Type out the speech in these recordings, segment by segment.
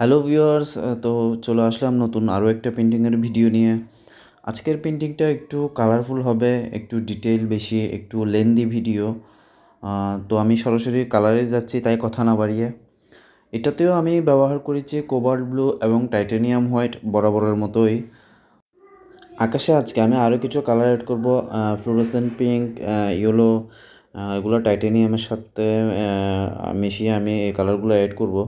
Hello viewers, তো চলে আসলাম নতুন আরও একটা পেন্টিংয়ের ভিডিও নিয়ে। আজকের পেন্টিংটা একটু কালারফুল হবে, একটু ডিটেইল বেশি, একটু লেন্দি ভিডিও। তো আমি সরাসরি কালারে যাচ্ছি, তাই কথা না বাড়িয়ে। এটাতেও আমি ব্যবহার করেছি কোবাল্ট ব্লু এবং টাইটানিয়াম হোয়াইট বরাবরের মতোই। আকাশে আজকে আমি আরও কিছু কালার অ্যাড করব, ফ্লুরোসেন্ট পিঙ্ক, ইয়েলো, এগুলো টাইটানিয়ামের সাথে মিশিয়ে আমি এই কালারগুলো অ্যাড করব।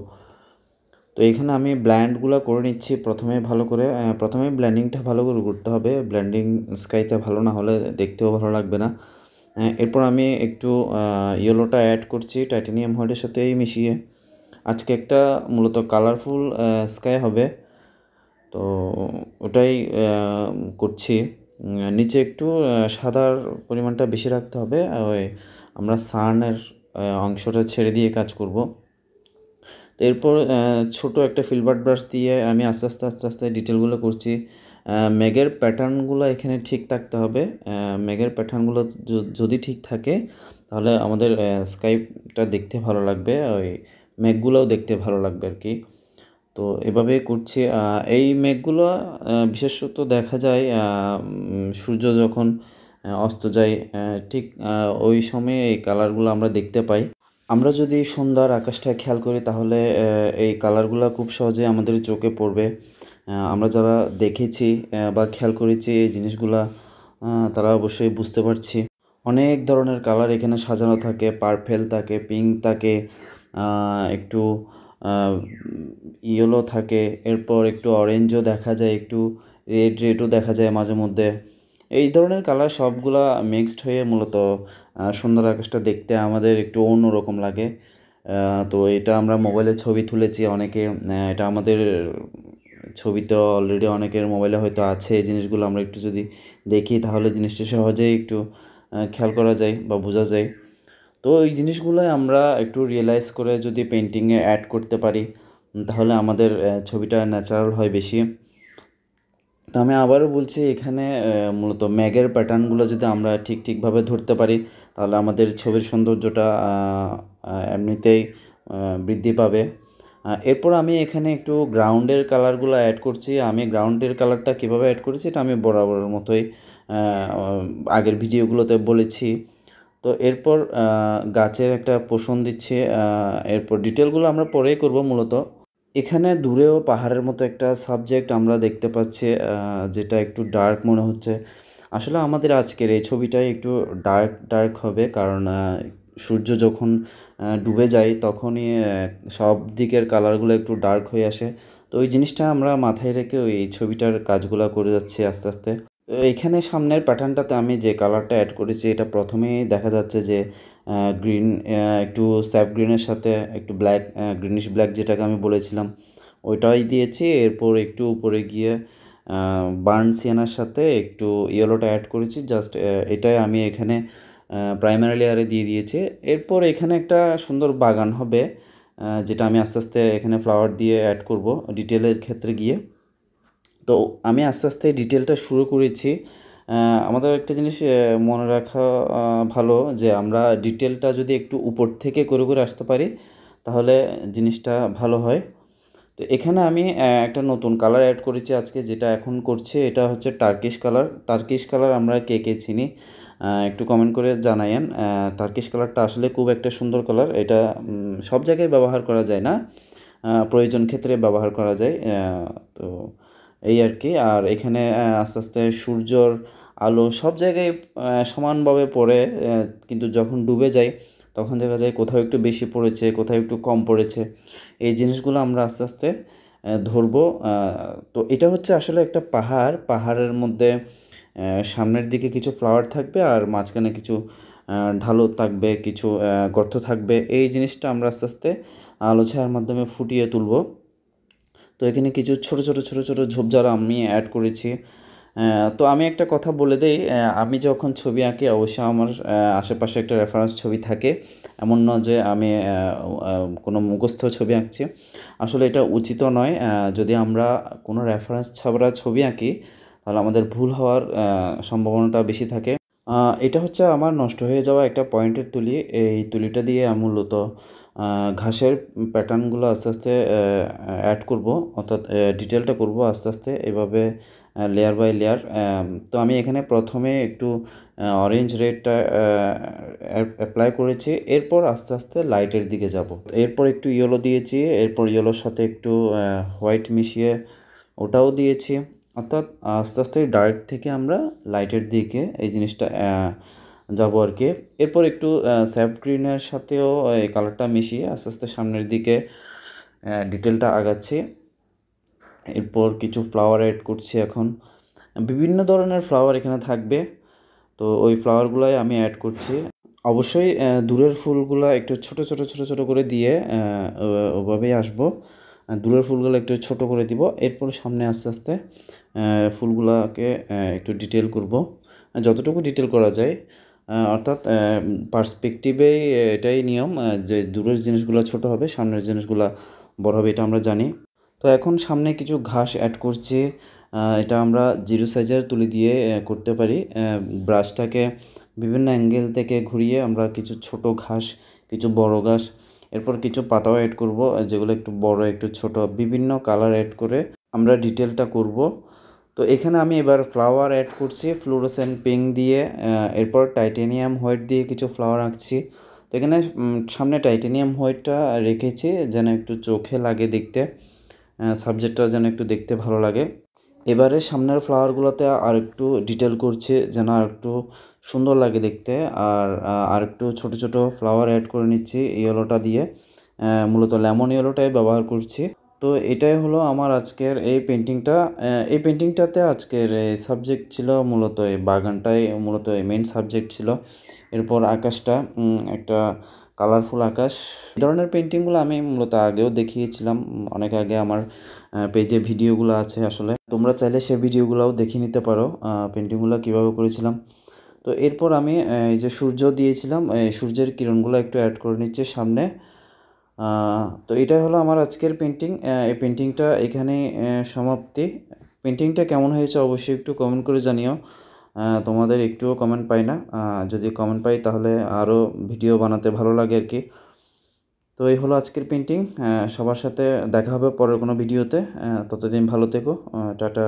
তো এখানে আমি ব্লেন্ডগুলো করে নিচ্ছি প্রথমে ভালো করে। প্রথমে ব্লেন্ডিংটা ভালো করে করতে হবে, ব্লেন্ডিং স্কাইতে ভালো না হলে দেখতেও ভালো লাগবে না। এরপর আমি একটু ইয়েলোটা অ্যাড করছি টাইটানিয়াম হোয়াইটের সাথেই মিশিয়ে। আজকে একটা মূলত কালারফুল স্কাই হবে, তো ওটাই করছি। নিচে একটু সাদার পরিমাণটা বেশি রাখতে হবে, ওই আমরা সানের অংশটা ছেড়ে দিয়ে কাজ করব। তো এরপর ছোটো একটা ফিলবার্ট ব্রাশ দিয়ে আমি আস্তে আস্তে ডিটেলগুলো করছি। মেঘের প্যাটার্নগুলো এখানে ঠিক থাকতে হবে। মেঘের প্যাটার্নগুলো যদি ঠিক থাকে তাহলে আমাদের স্কাইটা দেখতে ভালো লাগবে, ওই মেঘগুলোও দেখতে ভালো লাগবে আর কি। তো এভাবে করছি। এই মেঘগুলো বিশেষত দেখা যায় সূর্য যখন অস্ত যায়, ঠিক ওই সময়ে এই কালারগুলো আমরা দেখতে পাই। আমরা যদি সন্ধ্যার আকাশটা খেয়াল করি তাহলে এই কালারগুলা খুব সহজে আমাদের চোখে পড়বে। আমরা যারা দেখেছি বা খেয়াল করেছি এই জিনিসগুলা, তারা অবশ্যই বুঝতে পারছি। অনেক ধরনের কালার এখানে সাজানো থাকে, পার্পেল থাকে, পিঙ্ক থাকে, একটু আ ইয়েলো থাকে, এরপর একটু অরেঞ্জও দেখা যায়, একটু রেডও দেখা যায় মাঝেমধ্যে। এই ধরনের কালার সবগুলা মিক্সড হয়ে মূলত সন্ধ্যার আকাশটা দেখতে আমাদের একটু অন্যরকম লাগে। তো এটা আমরা মোবাইলে ছবি তুলেছি অনেকে, এটা আমাদের ছবিতে অলরেডি অনেকের মোবাইলে হয়তো আছে। এই জিনিসগুলো আমরা একটু যদি দেখি তাহলে জিনিসটা সহজেই একটু খেয়াল করা যায় বা বোঝা যায়। তো এই জিনিসগুলোই আমরা একটু রিয়ালাইজ করে যদি পেইন্টিংয়ে অ্যাড করতে পারি, তাহলে আমাদের ছবিটা ন্যাচারাল হয় বেশি। তো আমি আবারও বলছি, এখানে মূলত মেঘের প্যাটার্নগুলো যদি আমরা ঠিকভাবে ধরতে পারি তাহলে আমাদের ছবির সৌন্দর্যটা এমনিতেই বৃদ্ধি পাবে। এরপর আমি এখানে একটু গ্রাউন্ডের কালারগুলো অ্যাড করছি। আমি গ্রাউন্ডের কালারটা কীভাবে অ্যাড করেছি এটা আমি বরাবরের মতোই আগের ভিডিওগুলোতে বলেছি। তো এরপর গাছের একটা পোষণ দিচ্ছি। এরপর ডিটেলগুলো আমরা পরেই করব মূলত। এখানে দূরেও পাহাড়ের মতো একটা সাবজেক্ট আমরা দেখতে পাচ্ছি, যেটা একটু ডার্ক মনে হচ্ছে। আসলে আমাদের আজকের এই ছবিটাই একটু ডার্ক হবে, কারণ সূর্য যখন ডুবে যায় তখনই সব দিকের কালারগুলো একটু ডার্ক হয়ে আসে। তো ওই জিনিসটা আমরা মাথায় রেখে ওই ছবিটার কাজগুলা করে যাচ্ছি আস্তে। তো এইখানে সামনের প্যাটার্নটাতে আমি যে কালারটা অ্যাড করেছি এটা প্রথমেই দেখা যাচ্ছে যে গ্রিন, একটু স্যাফ গ্রিনের সাথে একটু ব্ল্যাক, গ্রিনিশ ব্ল্যাক যেটাকে আমি বলেছিলাম ওইটাই দিয়েছি। এরপর একটু উপরে গিয়ে বার্ন সিয়ানার সাথে একটু ইয়েলোটা অ্যাড করেছি। জাস্ট এটাই আমি এখানে প্রাইমারি লেয়ারে দিয়ে দিয়েছি। এরপর এখানে একটা সুন্দর বাগান হবে, যেটা আমি আস্তে এখানে ফ্লাওয়ার দিয়ে অ্যাড করব ডিটেলের ক্ষেত্রে গিয়ে। তো আমি আস্তে ডিটেলটা শুরু করেছি। আমাদের একটা জিনিস মনে রাখা ভালো, যে আমরা ডিটেলটা যদি একটু উপর থেকে করে আসতে পারি তাহলে জিনিসটা ভালো হয়। তো এখানে আমি একটা নতুন কালার অ্যাড করেছি আজকে, যেটা এখন করছি এটা হচ্ছে টার্কিশ কালার। টার্কিশ কালার আমরা কে চিনি একটু কমেন্ট করে জানায়েন। টার্কিশ কালারটা আসলে খুব একটা সুন্দর কালার। এটা সব জায়গায় ব্যবহার করা যায় না, প্রয়োজন ক্ষেত্রে ব্যবহার করা যায়। তো এই আর কি। আর এখানে আস্তে সূর্যর আলো সব জায়গায় সমানভাবে পড়ে, কিন্তু যখন ডুবে যায় তখন দেখা যায় কোথাও একটু বেশি পড়েছে, কোথাও একটু কম পড়েছে। এই জিনিসগুলো আমরা আস্তে ধরবো। তো এটা হচ্ছে আসলে একটা পাহাড়ের মধ্যে সামনের দিকে কিছু ফ্লাওয়ার থাকবে আর মাঝখানে কিছু ঢালু থাকবে, কিছু গর্ত থাকবে। এই জিনিসটা আমরা আস্তে আলো ছায়ার মাধ্যমে ফুটিয়ে তুলব। তো এখানে কিছু ছোট ঝোপঝাড় আমি অ্যাড করেছি। তো আমি একটা কথা বলে দেই, আমি যখন ছবি আঁকি অবশ্যই আমার আশেপাশে একটা রেফারেন্স ছবি থাকে। এমন না যে আমি কোনো মুখস্থ ছবি আঁকছি। আসলে এটা উচিতও নয়। যদি আমরা কোনো রেফারেন্স ছাড়া ছবি আঁকি তাহলে আমাদের ভুল হওয়ার সম্ভাবনাটা বেশি থাকে। এটা হচ্ছে আমার নষ্ট হয়ে যাওয়া একটা পয়েন্টের তুলি। এই তুলিটা দিয়ে আমি মূলত ঘাসের প্যাটার্নগুলো আস্তে আস্তে অ্যাড করব, অর্থাৎ ডিটেলটা করব আস্তে আস্তে এভাবে লেয়ার বাই লেয়ার। তো আমি এখানে প্রথমে একটু অরেঞ্জ রেডটা অ্যাপ্লাই করেছি, এরপর আস্তে আস্তে লাইটের দিকে যাব। এরপর একটু ইয়েলো দিয়েছি, এরপর ইয়েলোর সাথে একটু হোয়াইট মিশিয়ে ওটাও দিয়েছি, অর্থাৎ আস্তে আস্তে ডার্ক থেকে আমরা লাইটের দিকে এই জিনিসটা যাব আর কি। এরপর একটু স্যাফ গ্রিনের সাথেও এই কালারটা মিশিয়ে আস্তে আস্তে সামনের দিকে ডিটেলটা আগাচ্ছি। এরপর কিছু ফ্লাওয়ার অ্যাড করছি এখন। বিভিন্ন ধরনের ফ্লাওয়ার এখানে থাকবে, তো ওই ফ্লাওয়ারগুলাই আমি অ্যাড করছি। অবশ্যই দূরের ফুলগুলা একটু ছোট ছোট ছোট ছোট করে দিয়ে ওভাবেই আসবো। দূরের ফুলগুলো একটু ছোট করে দিব, এরপর সামনে আস্তে আস্তে ফুলগুলাকে একটু ডিটেল করব, যতটুকু ডিটেল করা যায়। অর্থাৎ পার্সপেক্টিভেই এটাই নিয়ম, যে দূরের জিনিসগুলো ছোট হবে, সামনের জিনিসগুলো বড় হবে, এটা আমরা জানি। তো এখন সামনে কিছু ঘাস অ্যাড করছি। এটা আমরা 0 সাইজের তুলি দিয়ে করতে পারি। ব্রাশটাকে বিভিন্ন অ্যাঙ্গেল থেকে ঘুরিয়ে আমরা কিছু ছোট ঘাস, কিছু বড় ঘাস, এরপর কিছু পাতাও অ্যাড করব, যেগুলো একটু বড় একটু ছোট, বিভিন্ন কালার অ্যাড করে আমরা ডিটেলটা করব। তো এখানে আমি এবার ফ্লাওয়ার অ্যাড করছি ফ্লুরোসেন্ট পিঙ্ক দিয়ে, এরপর টাইটেনিয়াম হোয়াইট দিয়ে কিছু ফ্লাওয়ার আঁকছি। তো এখানে সামনে টাইটেনিয়াম হোয়াইটটা রেখেছি যেন একটু চোখে লাগে দেখতে, সাবজেক্টটা যেন একটু দেখতে ভালো লাগে। এবারে সামনের ফ্লাওয়ারগুলোতে আর একটু ডিটেল করছি যেন আর একটু সুন্দর লাগে দেখতে, আর একটু ছোট ছোট ফ্লাওয়ার অ্যাড করে নিচ্ছি ইয়েলোটা দিয়ে, মূলত লেমন ইয়েলোটাই ব্যবহার করছি। তো এটাই হলো আমার আজকের এই পেন্টিংটা। এই পেন্টিংটাতে আজকের এই সাবজেক্ট ছিল মূলত এই বাগানটাই মূলত এই মেইন সাবজেক্ট ছিল। এরপর আকাশটা একটা কালারফুল আকাশ। এই ধরনের পেন্টিংগুলো আমি মূলত আগেও দেখিয়েছিলাম, অনেক আগে আমার পেজে ভিডিওগুলো আছে, আসলে তোমরা চাইলে সে ভিডিওগুলোও দেখে নিতে পারো পেন্টিংগুলো কীভাবে করেছিলাম। তো এরপর আমি এই যে সূর্য দিয়েছিলাম, এই সূর্যের কিরণগুলো একটু অ্যাড করে নিচ্ছি সামনে। তো এটাই হলো আমার আজকের পেন্টিং। এই পেন্টিংটা এখানেই সমাপ্তি। পেন্টিংটা কেমন হয়েছে অবশ্যই একটু কমেন্ট করে জানিও। তোমাদের একটুও কমেন্ট পাই না, যদি কমেন্ট পাই তাহলে আরও ভিডিও বানাতে ভালো লাগে আর কি। তো এই হলো আজকের পেন্টিং। সবার সাথে দেখা হবে পরের কোনো ভিডিওতে। ততদিন ভালো থেকো। টাটা।